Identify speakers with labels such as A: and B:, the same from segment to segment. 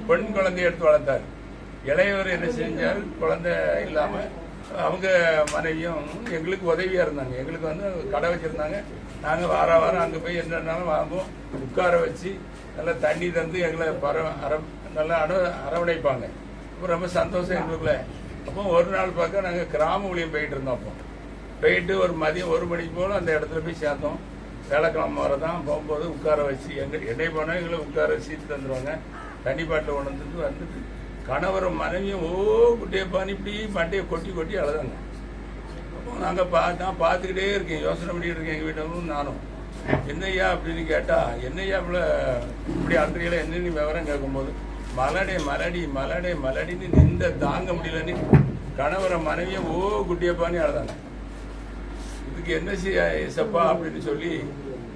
A: பெண் குழந்தைய எடுத்து வளர்த்தார். இளையவர் என்ன செஞ்சால் குழந்தை இல்லாமல் அவங்க மனைவியும் எங்களுக்கு உதவியாக இருந்தாங்க. எங்களுக்கு வந்து கடை வச்சுருந்தாங்க. நாங்கள் வாரம் அங்கே போய் என்னன்னாலும் வாங்குவோம். உட்கார வச்சு நல்லா தண்ணி தந்து எங்களை நல்லா அரவணைப்பாங்க. அப்போ ரொம்ப சந்தோஷம் எங்களுக்குள்ள. அப்போ ஒரு நாள் பார்க்க நாங்கள் கிராம ஊழியம் போயிட்டு இருந்தோம். அப்போ போயிட்டு ஒரு மதியம் 1 மணிக்கு போல அந்த இடத்துல போய் சேர்ந்தோம். வேலைக்கிழமை வர தான் போகும்போது உட்கார வச்சு என்னை போனால் எங்களை உட்கார வச்சு தந்துடுவாங்க. தண்ணி பாட்டில் கொண்டு வந்துட்டு கணவரும் மனைவியும் குட்டியப்பான்னு இப்படி மண்டையை கொட்டி அழுதாங்க. அப்போ நாங்கள் நான் பார்த்துக்கிட்டே இருக்கேன், யோசனை பண்ணிட்டு இருக்கேன். எங்கள் வீட்டிலும் நானும் என்னையா அப்படின்னு கேட்டால் என்னையா இப்படி அன்றையில என்னென்னு விவரம் கேட்கும்போது மலடின்னு நின்ற தாங்க முடியலன்னு கணவரை மனைவியும் குட்டியப்பான்னு அழுதாங்க. இதுக்கு என்ன செய்ய ஏசப்பா அப்படின்னு சொல்லி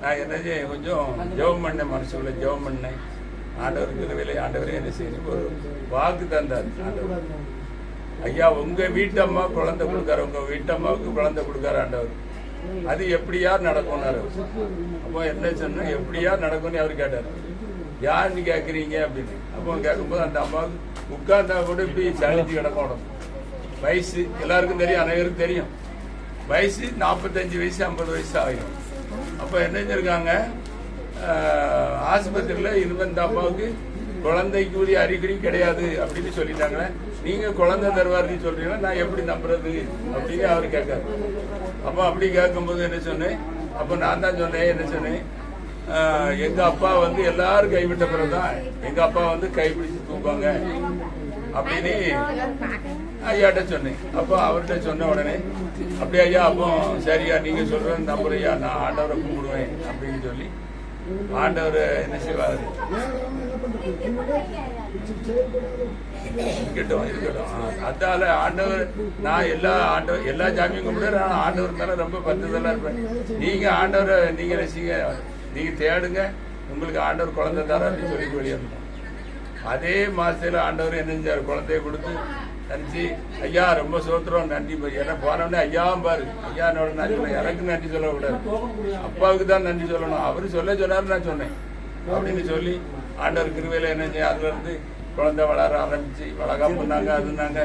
A: நான் என்ன செய்ய கொஞ்சம் ஜெபம் பண்ணேன். மனசுக்குள்ள ஜெபம் பண்ணேன். ஆண்டவருக்கு வேலை ஆண்டவரே என்ன செய்யணும் ஒரு வாக்கு தந்தார் ஆண்டவர். ஐயா உங்க வீட்டம்மா குழந்தை கொடுக்காரு, உங்க வீட்டம்மாவுக்கு குழந்தை கொடுக்காரு ஆண்டவர். அது எப்படியா நடக்கும்னாரு. அப்போ என்ன சொன்ன எப்படியா நடக்கும்னு அவர் கேட்டார். யாருன்னு கேட்குறீங்க அப்படின்னு. அப்போ கேட்கும்போது அந்த அம்மாவுக்கு உட்கார்ந்தா கூட இப்படி சளிச்சு கிடக்கணும். வயசு எல்லாருக்கும் தெரியும், அனைவருக்கும் தெரியும். வயசு 45 வயசு 50 வயசு ஆகிடும். அப்போ என்ன செஞ்சிருக்காங்க, ஆஸ்பத்திரியில் இனிமேல் இந்த அம்மாவுக்கு குழந்தைக்கு உரிய அறிகுறி கிடையாது அப்படின்னு சொல்லிட்டாங்க. நீங்க குழந்தை தருவாருன்னு சொல்றீங்கன்னா நான் எப்படி நம்புறது அப்படின்னு அவர் கேட்காரு. அப்போ அப்படி கேட்கும்போது என்ன சொன்னேன், அப்போ நான் தான் சொன்னேன், என்ன சொன்னேன், எங்க அப்பா வந்து எல்லாரும் கைவிட்ட பிறகுதான் எங்க அப்பா வந்து கைப்பிடிச்சு தூக்குவாங்க அப்படின்னு ஐயாட்ட சொன்னேன். அப்போ அவர்கிட்ட சொன்ன உடனே அப்படி ஐயா அப்போ சரியா நீங்க சொல்றது நம்புறையா, நான் ஆண்டவரை கும்பிடுவேன் அப்படின்னு சொல்லி ஆண்டவர் என்ன செய்வார், இருக்கட்டும். அதால ஆண்டவர் நான் எல்லா ஜாமியும் கும்பிடுற ஆண்டவர் மேல ரொம்ப பத்துதலா இருப்பேன். நீங்க ஆண்டவரை நீங்க ரசிங்க, நீங்க தேடுங்க, உங்களுக்கு ஆண்டவர் குழந்தை தர அப்படின்னு சொல்லி வெளியிருந்தோம். அதே மாசத்துல ஆண்டவர் என்ன செஞ்சார், குழந்தைய கொடுத்து நினைச்சு ஐயா ரொம்ப சோத்திரம் நன்றி. ஏன்னா போனோடனே ஐயா பாரு, ஐயா நன்றி, எனக்கு நன்றி சொல்லக்கூடாது, அப்பாவுக்கு தான் நன்றி சொல்லணும். அவரு சொன்னாரு, நான் சொன்னேன் அப்படின்னு சொல்லி ஆண்டவர் கிருவையில என்ன செய்ய அதுல இருந்து குழந்தை வளர ஆரம்பிச்சு வளகாப்பு பண்ணாங்க. அதுனாங்க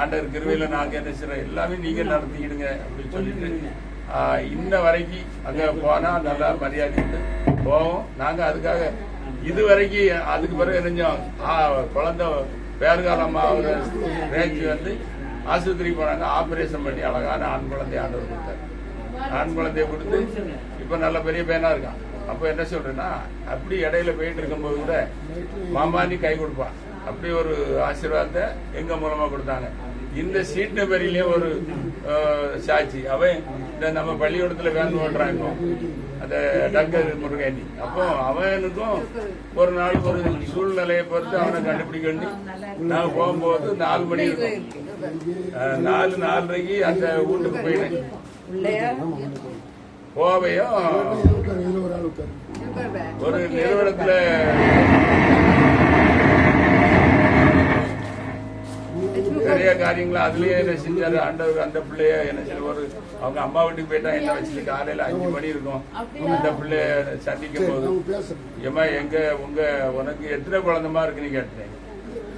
A: ஆண்டவர் கிருவையில நாங்க என்ன செய்யறோம் எல்லாமே நீங்க நடத்திக்கிடுங்க அப்படின்னு சொல்லிட்டு இன்ன வரைக்கும் அங்க போனா நல்லா மரியாதை போவோம். நாங்க அதுக்காக இது வரைக்கும் அதுக்கு பிறகு நினைஞ்சோம் குழந்தை பேறுகாலமா ஒரு ரேஞ்சி வந்து ஆஸ்பத்திரிக்கு போனாங்க. ஆபரேஷன் பண்ணி அழகான ஆண் குழந்தைய ஆண்டவர் கொடுத்தாரு. ஆண் குழந்தைய கொடுத்து இப்ப நல்ல பெரிய பையனா இருக்கான். அப்ப என்ன சொல்றேன்னா, அப்படி இடையில போயிட்டு இருக்கும்போது கூட மாமானி கை கொடுப்பான். அப்படி ஒரு ஆசீர்வாதத்தை எங்க மூலமா கொடுத்தாங்க. இந்த சீட்டு பெரியிலே ஒரு சாட்சி, அவன் இந்த நம்ம பள்ளிக்கூடத்துல வேன் ஓட்டுறான் இப்போ அந்த டாக்டர் முருகேண்டி. அப்போ அவனுக்கும் ஒரு நாள் ஒரு சூழ்நிலையை பொறுத்து அவனை கண்டுபிடிக்கணும். நான் போகும்போது 4 மணி இருக்கும், 4:30க்கு அந்த வீட்டுக்கு போயினேன். போவையும் ஒரு நிறுவனத்துல நிறைய காரியங்களும் அதுலயே என்ன செஞ்சாரு ஆண்டவர். அந்த பிள்ளைய என்ன செய்ய ஒரு அவங்க அம்மா வீட்டுக்கு போயிட்டா என்ன வச்சு காலையில 5 மணி இருக்கும். அந்த பிள்ளைய சந்திக்கும் போது ஏமா உனக்கு எத்தனை குழந்தைமா இருக்குன்னு கேட்டேன்.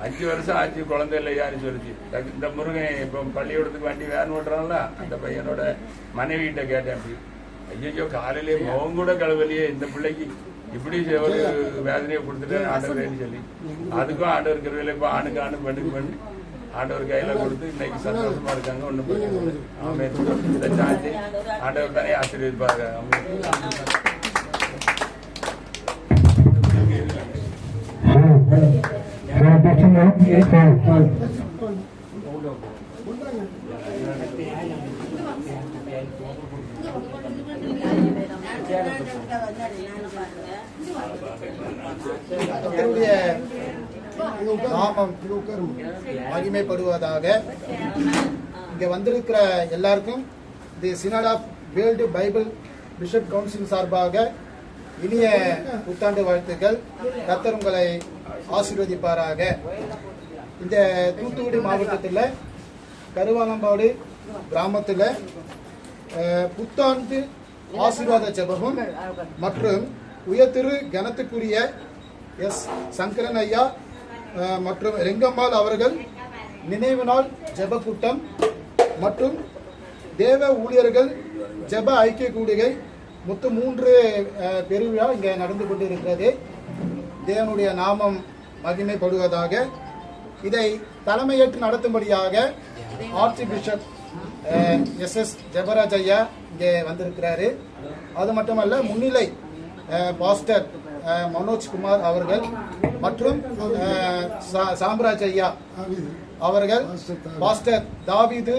A: 5 வருஷம் ஆச்சு குழந்தை இல்லையான்னு சொல்லிச்சு. இந்த முருகன் இப்ப பள்ளிக்கூடத்துக்கு வண்டி வேன் ஓட்டுறான்ல அந்த பையனோட மனைவி கிட்ட கேட்டேன். அப்படி ஐயோ காலையிலே முகம் கூட கழுவலையே, இந்த பிள்ளைக்கு இப்படி ஒரு வேதனையை கொடுத்துட்டேன் ஆண்டவரேன்னு சொல்லி அதுக்கும் ஆண்டவர் இருக்கிற இப்ப ஆணுக்கு ஆணு பெண்ணுக்கு பெண் ஆண்டவர் கையில கொடுத்து இன்னைக்கு சந்தோஷமா இருக்காங்க. ஒண்ணு போய் சாட்சி ஆண்டவர் தானே ஆசீர்வதிப்பாங்க.
B: நாமம் மகிமைப்படுவதாக. இங்க வந்திருக்கிற எல்லாருக்கும் the synod of world Bible bishop council சார்பாக இனிய புத்தாண்டு வாழ்த்துக்கள். கர்த்தர் உங்களை ஆசீர்வதிப்பாராக. இந்த தூத்துக்குடி மாவட்டத்தில் கருவாலம்பாடு கிராமத்தில் புத்தாண்டு ஆசீர்வாத ஜெபமும் மற்றும் உயர்திரு கனத்துக்குரிய எஸ் சங்கரன் ஐயா மற்றும் ரெங்கம்மாள் அவர்கள் நினைவு நாள் ஜெப கூட்டம் மற்றும் தேவ ஊழியர்கள் ஜெப ஐக்கிய கூடுகை மொத்தம் 3 பெருவிழா இங்கே நடந்து கொண்டு இருக்கிறது. தேவனுடைய நாமம் மகிமைப்படுவதாக. இதை தலைமையேற்று நடத்தும்படியாக ஆர்ச்சி பிஷப் SS ஜெபராஜ் ஐயா இங்கே வந்திருக்கிறாரு. அது மட்டுமல்ல, முன்னிலை பாஸ்டர் மனோஜ் குமார் அவர்கள் மற்றும் சாம்ராஜ் ஐயா அவர்கள், பாஸ்டர் தாவீது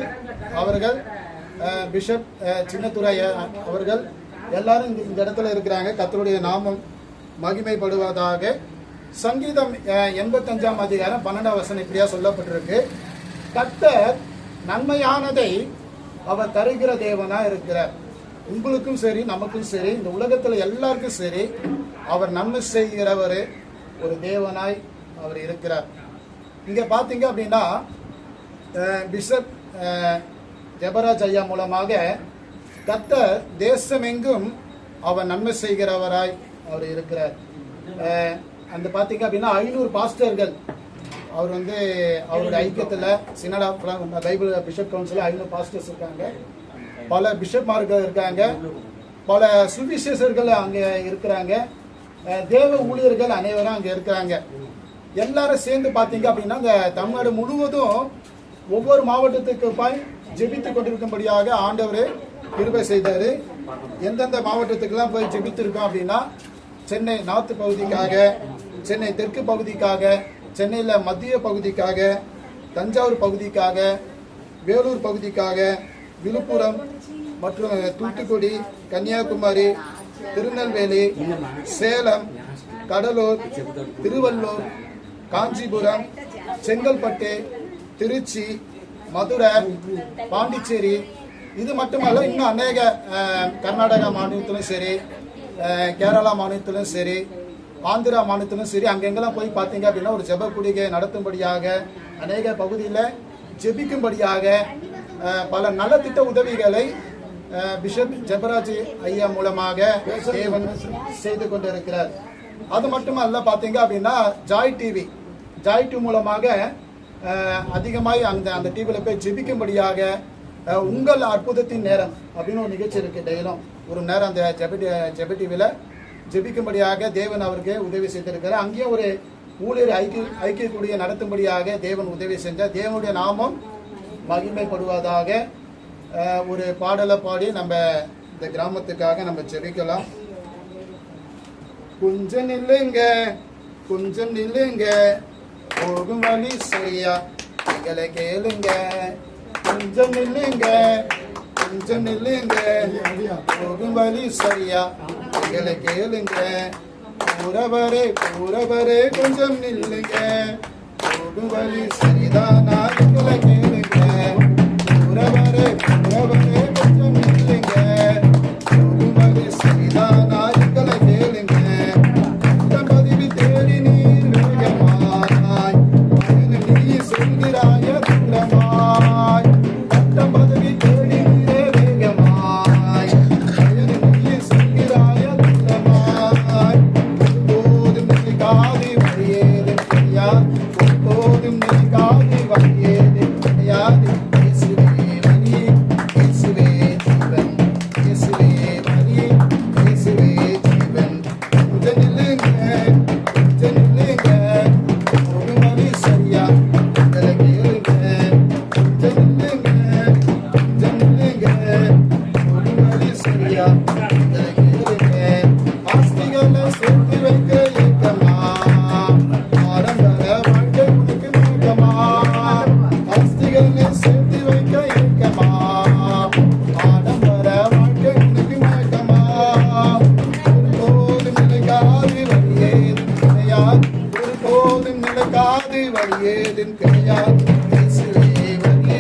B: அவர்கள், பிஷப் சின்னத்துரை அவர்கள் எல்லாரும் இந்த இடத்துல இருக்கிறாங்க. கர்த்தருடைய நாமம் மகிமைப்படுவதாக. சங்கீதம் 85ஆம் அதிகாரம் 12ஆம் வசனம் இப்படியா சொல்லப்பட்டிருக்கு. கர்த்தர் நன்மையானதை அவர் தருகிற தேவனா இருக்கிறார். உங்களுக்கும் சரி, நமக்கும் சரி, இந்த உலகத்துல எல்லாருக்கும் சரி, அவர் நன்மை செய்கிறவர் ஒரு தேவனாய் அவர் இருக்கிறார். இங்க பாத்தீங்க அப்படின்னா பிஷப் ஜெபராஜ் ஐயா மூலமாக கர்த்தர் தேசமெங்கும் அவர் நன்மை செய்கிறவராய் அவர் இருக்கிறார். அந்த பாத்தீங்க அப்படின்னா 500 பாஸ்டர்கள் அவர் அவருடைய ஐக்கியத்துல synod of Bible bishop council 500 pastors இருக்காங்க. பல பிஷப்மார்கள் இருக்காங்க. பல சுவிசேஷர்கள் அங்க இருக்கிறாங்க. தேவ ஊழியர்கள் அனைவரும் அங்க இருக்கிறாங்க. எல்லாரும் சேர்ந்து பாத்தீங்க அப்படின்னா இந்த தமிழ்நாடு முழுவதும் ஒவ்வொரு மாவட்டத்துக்கு போய் ஜெபித்து கொண்டிருக்கும்படியாக ஆண்டவர் கிருபை செய்தாரு. எந்தெந்த மாவட்டத்துக்கெல்லாம் போய் ஜெபித்திருக்கோம் அப்படின்னா, சென்னை நார்த் பகுதிக்காக, சென்னை தெற்கு பகுதிக்காக, சென்னையில மத்திய பகுதிக்காக, தஞ்சாவூர் பகுதிக்காக, வேலூர் பகுதிக்காக, விழுப்புரம் மற்றும் தூத்துக்குடி, கன்னியாகுமரி, திருநெல்வேலி, சேலம், கடலூர், திருவள்ளூர், காஞ்சிபுரம், செங்கல்பட்டு, திருச்சி, மதுரை, பாண்டிச்சேரி, இது மட்டுமல்ல இன்னும் அநேக கர்நாடகா மாநிலத்திலும் சரி, கேரளா மாநிலத்திலும் சரி, ஆந்திரா மாநிலத்திலும் சரி, அங்கெங்கெல்லாம் போய் பார்த்தீங்க அப்படின்னா ஒரு ஜெப கூடிகை நடத்தும்படியாக, அநேக பகுதியில் ஜெபிக்கும்படியாக பல நலத்திட்ட உதவிகளை பிஷப் ஜெபராஜ் ஐயா மூலமாக தேவன் செய்து கொண்டிருக்கிறார். அது மட்டுமல்ல, பார்த்தீங்க அப்படின்னா ஜாய் டிவி மூலமாக அதிகமாய் அந்த டிவியில் போய் ஜெபிக்கும்படியாக உங்கள் அற்புதத்தின் நேரம் அப்படின்னு ஒரு நிகழ்ச்சி இருக்கு. டெய்லும் ஒரு நேரம் அந்த ஜெப டிவியில் ஜெபிக்கும்படியாக தேவன் அவருக்கு உதவி செய்திருக்கிறார். அங்கேயும் ஒரு ஊழியர் ஐக்கிய கூடிய நடத்தும்படியாக தேவன் உதவி செஞ்சார். தேவனுடைய நாமம் மகிமைப்படுவதாக. ஒரு பாடலை பாடி நம்ம இந்த கிராமத்துக்காக நம்ம ஜெபிக்கலாம். கொஞ்சம் நில்லுங்க, கொஞ்சம் நில்லுங்க, போகும் வழி சரியா எங்களை கேளுங்க. கொஞ்சம் நில்லுங்க, கொஞ்சம் நில்லுங்க, போகும் வழி சரியா எங்களை கேளுங்க. கூறவரே கூறவரே கொஞ்சம் நில்லுங்க, போகும் வழி சரிதானா எங்களை கேளுங்க. கூறவரே கூறவரே கொஞ்சம் நில்லுங்க, போகும் வழி சரிதானா எங்களை கேளுங்க. பதிவி தேடி நீர் வேகமாய் நீ சொல்கிறாய தூரமாய். பட்டம் பதவி தேடி நீரே வேகமாய் நீ சொல்கிறாய தூரமாய். போதும் நினைக்காது வழியேது கிடையாது, போதும் நினைக்காது வழியேது கிடையாது. இயேசுவே வழி, இயேசுவே ஜீவன், இயேசுவே வழி, இயேசுவே ஜீவன். கொஞ்சம் நில்லுங்க, கொஞ்சம் நில்லுங்க, ஒரு வழி சரியா எங்களை கேளுங்க. கொஞ்சம் நில்லுங்க, கொஞ்சம் நில்லுங்க, ஒரு வழி சரியா எங்களை கேளுங்க. ஆஸ்திகளை சேர்த்து வைக்க ஏக்கமா, ஆடம்பர வாழ்க்கை உனக்கு மூக்கமா. ஆஸ்திகளை சேர்த்து வைக்க ஏக்கமா, ஆடம்பர வாழ்க்கை உனக்கு மூக்கமா. ஒருபோதும் நிலைக்காது வழியேதும் கிடையாது, ஒருபோதும் நிலைக்காது வழியேதும் கிடையாது. இயேசுவே வழி,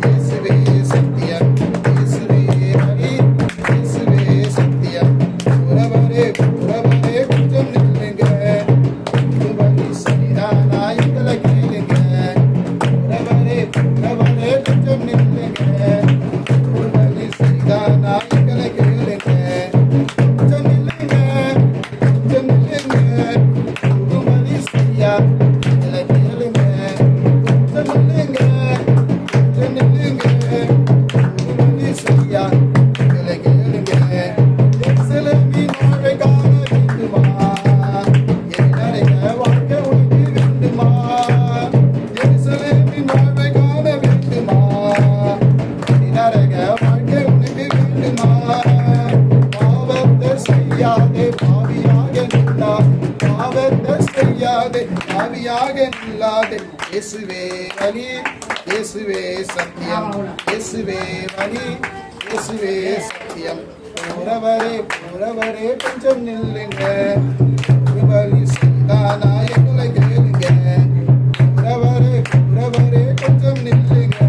B: இயேசுவே சத்தியம், இயேசுவே வழி, இயேசுவே சத்தியம். உறவரே உறவரே கொஞ்சம் நில்லுங்க, ஒரு வழி சரிதானா எங்களை கேளுங்க. உறவரே உறவரே கொஞ்சம் நில்லுங்க, ஒரு வழி சரிதானா எங்களை கேளுங்க. கொஞ்சம் நில்லுங்க, கொஞ்சம் நில்லுங்க, ஒரு வழி சரியா எங்களை ஆவியாக நில்லாதே. இயேசுவே வழி, இயேசுவே சத்தியம், இயேசுவே வழி, இயேசுவே சத்தியம். போறவரே கொஞ்சம் நில்லுங்க, ஒரு வழி செய்தானா எங்களை கேளுங்க. போறவரே கொஞ்சம் நில்லுங்க,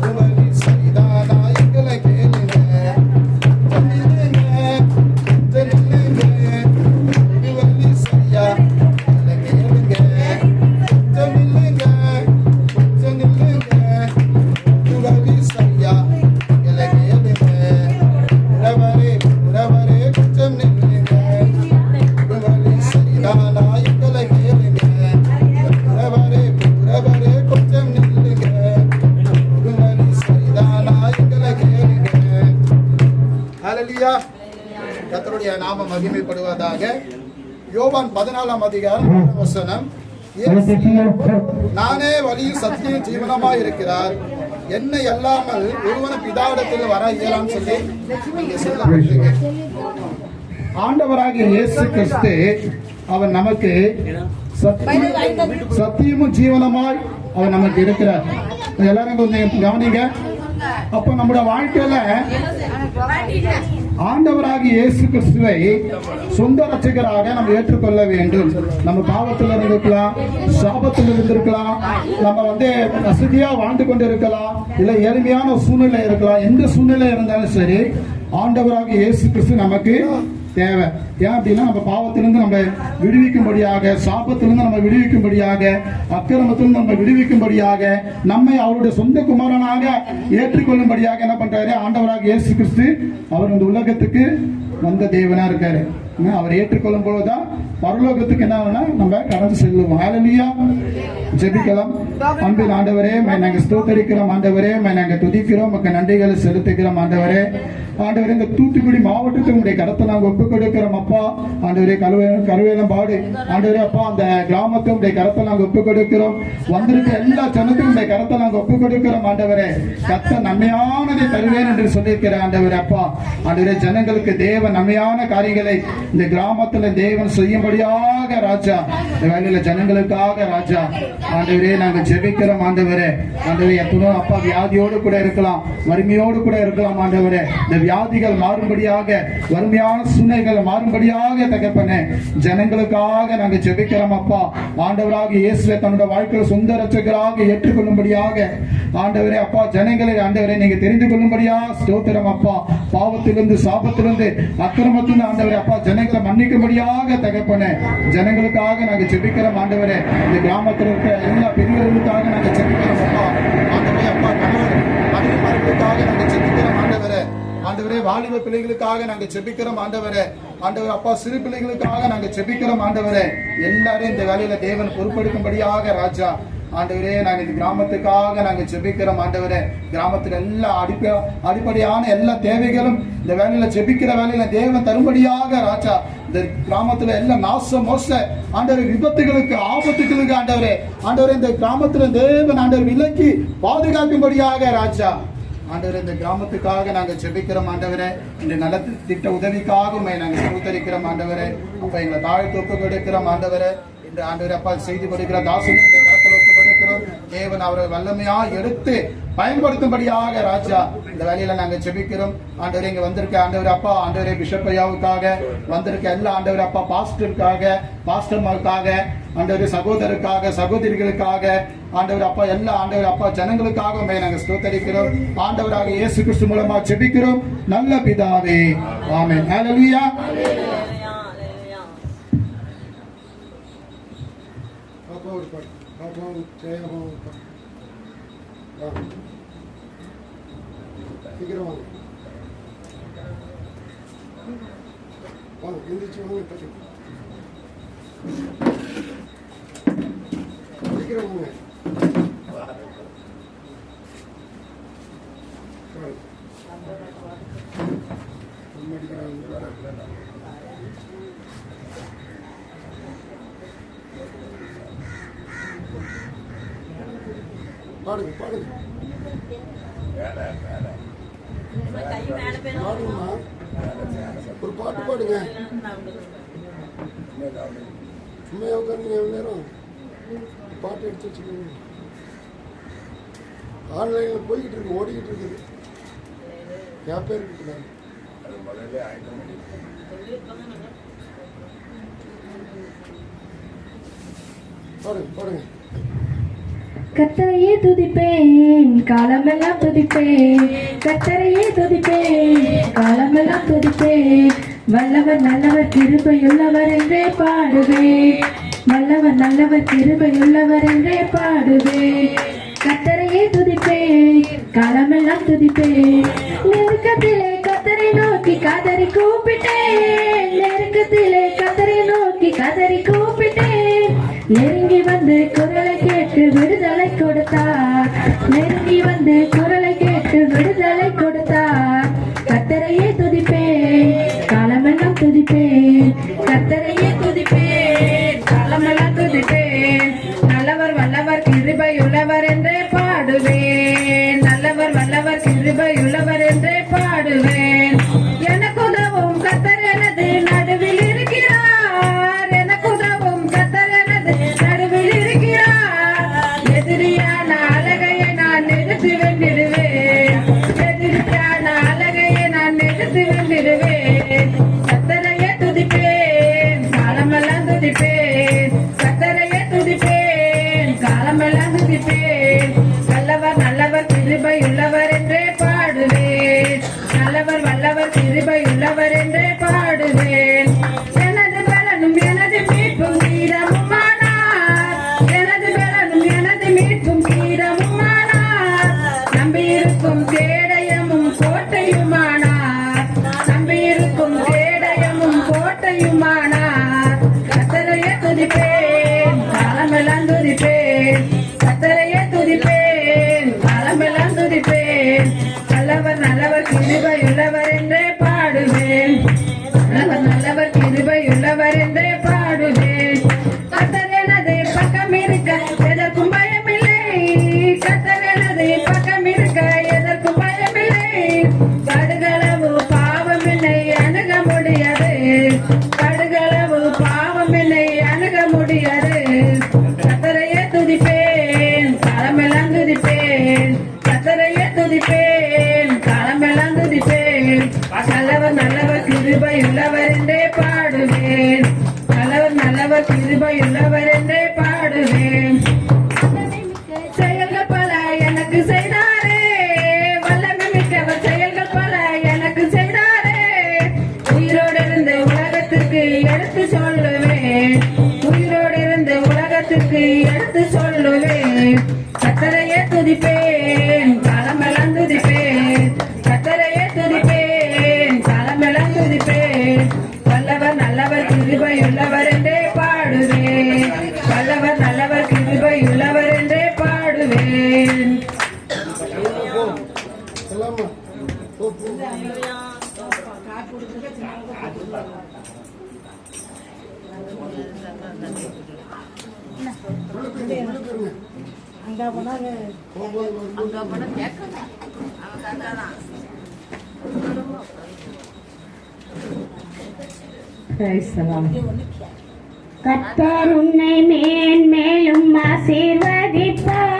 B: ஒரு வழி செய்தானா எங்களை கேளுங்க. நில்லுங்க, நில்லுங்க, ஒரு வழி செய்யா எங்களை கேளுங்க. நில்லுங்க, நில்லுங்க, ஒரு வழி செய்யா எங்களை கேளுங்க. புறவரே கொஞ்சம் நில்லுங்க, ஒரு வழி செய்தானா எங்களை கேளுங்க. புறவரே கொஞ்சம் நில்லுங்க, ஒரு வழி செய்தானா எங்களை கேளுங்க. ஹல்லேலூயா. கர்த்தருடைய நாமம் மகிமைப்படுவதாக. யோவான் 14 அதிகாரம் 1 வசனம். இயேசு, நானே வழியும் சத்தியம் ஜீவனமாய் இருக்கிறார், என்னை அல்லாமல் ஒருவனும் பிதாவிடத்தில் வர இயலான்னு சொல்லி இங்கே சொல்லப்பட்டிருக்கு. ஆண்டவராகிய இயேசு கிறிஸ்து அவர் நமக்கு சத்தியமும் ஜீவனமாய் அவர் நமக்கு இருக்கிறார். எல்லாரும் கொஞ்சம் கவனிங்க. அப்ப நம்முடைய வாழ்க்கையில ஆண்டவராகிய இயேசு கிறிஸ்துவை சொந்த ரட்சகராக நம்ம ஏற்றுக்கொள்ள வேண்டும். நம்ம பாவத்தில் இருந்திருக்கலாம், சாபத்தில் இருந்திருக்கலாம், நம்ம வசதியா வாழ்ந்து கொண்டு இருக்கலாம், இல்ல எளிமையான சூழ்நிலை இருக்கலாம். எந்த சூழ்நிலை இருந்தாலும் சரி, ஆண்டவராகிய இயேசு கிறிஸ்து நமக்கு தேவை. ஏன் அப்படின்னா நம்ம பாவத்திலிருந்து நம்ம விடுவிக்கும்படியாக, சாபத்திலிருந்து நம்ம விடுவிக்கும்படியாக, அக்கிரமத்திலிருந்து நம்ம விடுவிக்கும்படியாக, நம்மை அவருடைய சொந்த குமாரனாக ஏற்றுக்கொள்ளும்படியாக என்ன பண்றாரு ஆண்டவராக இயேசு கிறிஸ்து. அவர் இந்த உலகத்துக்கு வந்த தேவனா இருக்காரு. அவர் ஏற்றுக்கொள்ளும் போதுதான் பரலோகத்துக்கு என்ன நம்ம கடந்து செல்லுவோம். ஹல்லேலூயா. ஜெபிக்கலாம். அன்பின் ஆண்டவரே, நாங்க ஸ்தோத்தரிக்கிறோம் ஆண்டவரே, நாங்க துதிக்கிறோம், உமக்கு நன்றிகளை செலுத்துகிறோம் ஆண்டவரே. ஆண்டவரே, இந்த தூத்துக்குடி மாவட்டத்துக்கு உங்களுடைய கடத்தை நாங்க ஒப்புக் கொடுக்கிறோம் அப்பா. ஆண்டவரே, கருவேலம்பாடு ஆண்டவரே அப்பா, அந்த கிராமத்தை உங்களுடைய கடத்தை நாங்க ஒப்புக் கொடுக்கிறோம். வந்திருக்க எல்லா ஜனத்துக்கும் உங்களுடைய கடத்தை நாங்க ஒப்புக் கொடுக்கிறோம் ஆண்டவரே. கத்த நன்மையானதை தருவேன் என்று சொல்லியிருக்கிற ஆண்டவரே அப்பா. ஆண்டவரே, ஜனங்களுக்கு தேவன் நன்மையான காரியங்களை இந்த கிராமத்துல தேவன் செய்யும்படியாக ராஜா, இந்த வேலையில ஜனங்களுக்காக ராஜா ஆண்டவரே நாங்க ஜெபிக்கிறோம் ஆண்டவரே. ஆண்டவரே, எத்தனோ அப்பா வியாதியோடு கூட இருக்கலாம், வறுமையோடு கூட இருக்கலாம் ஆண்டவரே. இந்த வியாதிகள் மாறும்படியாக, வறுமையான சூழ்நிலைகள் மாறும்படியாக தகப்பனே ஜனங்களுக்காக நாங்க ஜெபிக்கிறோம் அப்பா. ஆண்டவராக இயேசுவை தன்னுடைய வாழ்க்கையில் சொந்த ரட்சகராக ஏற்றுக்கொள்ளும்படியாக ஆண்டவரே அப்பா, ஜனங்களை ஆண்டவரை நீங்க தெரிந்து கொள்ளும்படியா ஸ்தோத்திரம் அப்பா. பாவத்திலிருந்து, சாபத்திலிருந்து, அக்கிரமத்திலிருந்து ஆண்டவரே அப்பா ஜனங்களை மன்னிக்கும்படியாக தகப்பனே ஜனங்களுக்காக நாங்க ஜெபிக்கிறோம் ஆண்டவரே. இந்த கிராமத்தில் இருக்கிற எல்லா பெரியவர்களுக்காக நாங்க ஜெபிக்கிறோம் அப்பா. ஆண்டவரே அப்பா, மனைவிமார்களுக்காக நாங்க ஜெபிக்கிறோம் ஆண்டவரே. ஆண்டவரே, வாலிப பிள்ளைகளுக்காக நாங்க ஜெபிக்கிறோம் ஆண்டவரே. ஆண்டவர் அப்பா, சிறு பிள்ளைகளுக்காக நாங்க ஜெபிக்கிறோம் ஆண்டவரே. எல்லாரும் இந்த வேலையில தேவன் பொறுப்பெடுக்கும்படியாக ராஜா ஆண்டவரே நாங்க இந்த கிராமத்துக்காக நாங்க ஜெபிக்கிறோம் ஆண்டவரே. கிராமத்துல எல்லா அடிப்படையான எல்லா தேவைகளும் இந்த வேலையில ஜெபிக்கிற வேலையில தேவன் தரும்படியாக ராஜா. இந்த கிராமத்துல எல்லா நாச மோச ஆண்டவர் விபத்துகளுக்கு, ஆபத்துகளுக்கு ஆண்டவரே இந்த கிராமத்துல தேவன் ஆண்டவர் விலக்கி பாதுகாக்கும்படியாக ராஜா ஆண்டவரே இந்த கிராமத்துக்காக நாங்க ஜெபிக்கிறோம் ஆண்டவரே. இந்த நல திட்ட உதவிக்காக நாங்க ஸ்தோத்திரிக்கிறோம் ஆண்டவரே. அப்ப எங்களை தாழ்த்து ஒப்பு கொடுக்கிறோம் ஆண்டவரே. இந்த ஆண்டவரே அப்பா செய்து கொடுக்கிற தாசனை இந்த கரத்தில் ஒப்பு கொடுக்கிறோம். தேவன் அவரை வல்லமையா எடுத்து பயன்படுத்தும்படியாக ராஜா இந்த வேலையில நாங்க ஜெபிக்கிறோம் ஆண்டவரே. இங்க வந்திருக்க ஆண்டவர் அப்பா, ஆண்டவரே பிஷப் ஐயாவுக்காக வந்திருக்க எல்லா ஆண்டவர் அப்பா பாஸ்டருக்காக, பாஸ்டர்மாருக்காக, ஆண்டவரே சகோதரருக்காக, சகோதரிகளுக்காக ஆண்டவர் அப்பா, எல்லா ஆண்டவர் அப்பா ஜனங்களுக்காக நாங்க ஸ்தோத்திரிக்கிறோம். ஆண்டவராக இயேசு கிறிஸ்து மூலமா ஜெபிக்கிறோம் நல்ல பிதாவே, ஆமென். ஹல்லேலூயா.
C: சீக்கிரம் வாங்க, வாங்க எந்திரிச்சு வாங்க, சீக்கிரம் வாங்க. பாடுங்க பாடுங்க பாடுங்கம்மா, ஒரு பாட்டு பாடுங்க. சும்மா உட்காந்து எவ்வளோ நேரம் பாட்டு எடுத்து வச்சுக்கோங்க. ஆன்லைனில் போய்கிட்டு இருக்கு, ஓடிக்கிட்டு இருக்குது. என் பேர் இருக்குது.
A: அது முதல்ல ஆயிரம் மணி
C: பாருங்க பாருங்க.
D: கர்த்தரையே துதிப்பேன் காலமெல்லாம் துதிப்பேன், கர்த்தரையே துதிப்பேன் காலமெல்லாம் துதிப்பேன். வல்லவர் நல்லவர் கிருபையுள்ளவர் என்றே பாடுவேன், வல்லவர் நல்லவர் கிருபையுள்ளவர் என்றே பாடுவேன். கர்த்தரையே துதிப்பேன் காலமெல்லாம் துதிப்பேன். நெருக்கத்திலே கர்த்தரை நோக்கி கதறி கூப்பிட்டேன், நெருக்கத்திலே கர்த்தரை நோக்கி கதறி கூப்பிட்டேன். நெருங்கி வந்து குரலை கேட்டு விடுதலை கொடுத்தார், நெருங்கி வந்து குரலை கேட்டு விடுதலை கொடுத்தார். கர்த்தரையே துதிப்பேன் காலமெல்லாம் துதிப்பேன், கர்த்தரையே துதிப்பேன் காலமெல்லாம் துதிப்பேன். நல்லவர் வல்லவர் கிருபையுள்ளவர் என்றே பாடுவேன், நல்லவர் வல்லவர் கிருபையுள்ளவர் என்றே பாடுவேன். எனக்கு உதவும் கர்த்தர் எனது நடுவில் இருக்கிறார், எனக்கு உதவும் கர்த்தர் எனது நடுவில் இருக்கிறார். எதிரியான அழகையை நான் நிறுத்தி வென்றிடுவேன், எதிரியான அழகையை நான் நிறுத்தி வென்றிடுவேன். கர்த்தரையே துதிப்பேன் காலமெல்லாம் துதிப்பேன், கர்த்தரையே துதிப்பேன் காலமெல்லாம் துதிப்பேன். நல்லவர் நல்லவர் கிருபையுள்ளவர் என்றே பாடுவேன், நல்லவர் வல்லவர் கிருபையுள்ளவர் என்றே பாடுவேன். எனது பலனும் எனது மீட்பும் கீரமுமானார், எனது பலனும் எனது மீட்பும் கீரமுமானார். நம்பியிருக்கும் கேடயமும் கோட்டையுமானார், நம்பியிருக்கும் கேடயமும் கோட்டையுமானார். கர்த்தரையே துதிப்பேன் காலமெல்லாம் துதிப்பேன், கர்த்தரையே துதிப்பேன் காலமெல்லாம் துதிப்பேன். நல்லவர் நல்லவர் கிருபையுள்ளவர் என்றே பாடுவேன், நல்லவர் நல்லவர் கிருபையுள்ளவர் என்றே பாடுவேன். கர்த்தர் எனது பக்கம் இருக்க எதற்கும் பயமில்லை, கர்த்தர் எனது பக்கம் இருக்க எதற்கும் பயமில்லை. கடுகளவு பாவம் என்னை அணுக முடியாது, கடுகளவு பாவம் என்னை அணுக முடியாது. கர்த்தரையே துதிப்பேன் காலமெல்லாம் துதிப்பேன், கர்த்தரையே துதிப்பேன் காலமெல்லாம் துதிப்பேன். நல்லவர் நல்லவர் கிருபையுள்ளவர் என்றே பாடுவேன், நல்லவர் நல்லவர் கிருபையுள்ளவர் என்றே பாடுவேன். செயல்கள் பல எனக்கு செய்தாரே, வல்லமை மிக்கவர் செயல்கள் பல எனக்கு செய்தாரே. உயிரோடு இருந்து உலகத்திற்கு எடுத்து சொல்லுவேன், உயிரோடு இருந்து உலகத்திற்கு எடுத்து சொல்லுவேன். கர்த்தரையே துதிப்பேன் காலமெல்லாம் துதிப்பேன், கர்த்தரையே துதிப்பேன் காலமெல்லாம் துதிப்பேன். வல்லவர் நல்லவர் கிருபையுள்ளவர் என்றே பாடுவேன், வல்லவர் நல்லவர் கிருபையுள்ளவர் என்றே பாடுவேன்.
C: எல்லாமா போ போ. உள்ள போயிருங்க. போகும்போது வரும்போது
D: கர்த்தர் உன்னை மேன்மேலும் ஆசீர்வதிப்பார்,